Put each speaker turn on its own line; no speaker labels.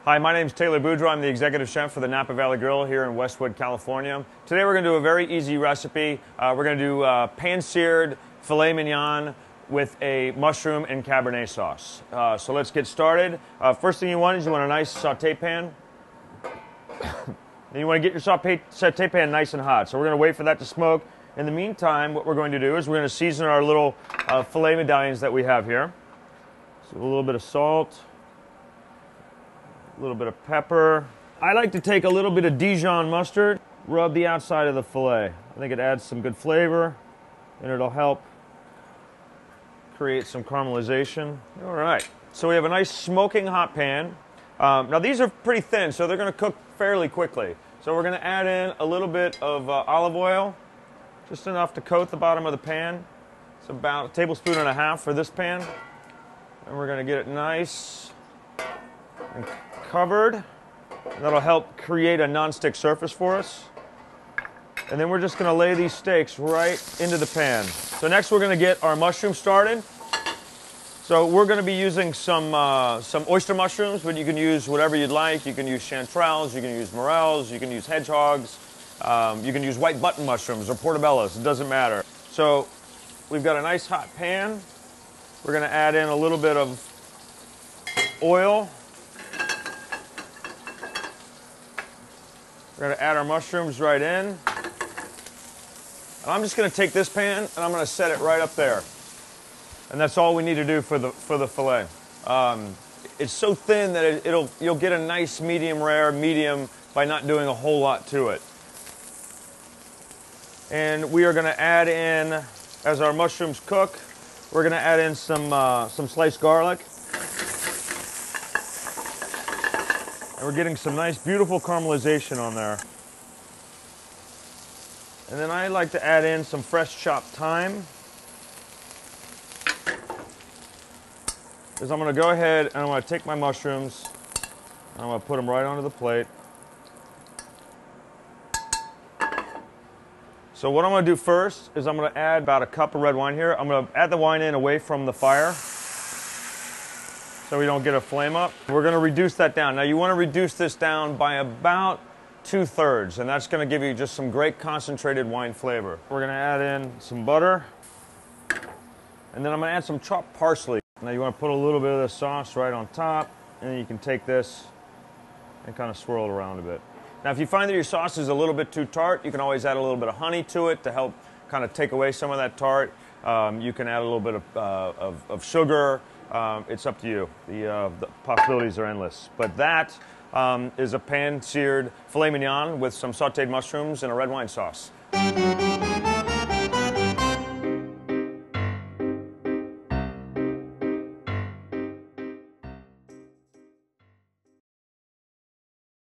Hi, my name is Taylor Boudreaux. I'm the executive chef for the Napa Valley Grill here in Westwood, California. Today we're going to do a very easy recipe. We're going to do pan-seared filet mignon with a mushroom and Cabernet sauce. So let's get started. First thing you want is you want a nice saute pan. Then you want to get your saute pan nice and hot. So we're going to wait for that to smoke. In the meantime, what we're going to do is we're going to season our little filet medallions that we have here. So a little bit of salt. A little bit of pepper. I like to take a little bit of Dijon mustard, rub the outside of the filet. I think it adds some good flavor and it'll help create some caramelization. All right, so we have a nice smoking hot pan. Now these are pretty thin, so they're going to cook fairly quickly. So we're going to add in a little bit of olive oil, just enough to coat the bottom of the pan. It's about 1.5 tablespoons for this pan. And we're going to get it nice and covered. That'll help create a non-stick surface for us. And then we're just going to lay these steaks right into the pan. So next we're going to get our mushrooms started. So we're going to be using some oyster mushrooms, but you can use whatever you'd like. You can use chanterelles, you can use morels, you can use hedgehogs, you can use white button mushrooms or portobellos, it doesn't matter. So we've got a nice hot pan. We're going to add in a little bit of oil. We're going to add our mushrooms right in. And I'm just going to take this pan and I'm going to set it right up there. And that's all we need to do for the filet. It's so thin that you'll get a nice medium rare, medium, by not doing a whole lot to it. And we are going to add in, as our mushrooms cook, we're going to add in some sliced garlic. And we're getting some nice, beautiful caramelization on there. And then I like to add in some fresh chopped thyme. Because I'm going to go ahead and I'm going to take my mushrooms and I'm going to put them right onto the plate. So what I'm going to do first is I'm going to add about a cup of red wine here. I'm going to add the wine in away from the fire so we don't get a flame up. We're going to reduce that down. Now you want to reduce this down by about 2/3, and that's going to give you just some great concentrated wine flavor. We're going to add in some butter, and then I'm going to add some chopped parsley. Now you want to put a little bit of the sauce right on top, and then you can take this and kind of swirl it around a bit. Now if you find that your sauce is a little bit too tart, you can always add a little bit of honey to it to help kind of take away some of that tart. You can add a little bit of sugar. It's up to you. The possibilities are endless. But that is a pan-seared filet mignon with some sauteed mushrooms and a red wine sauce.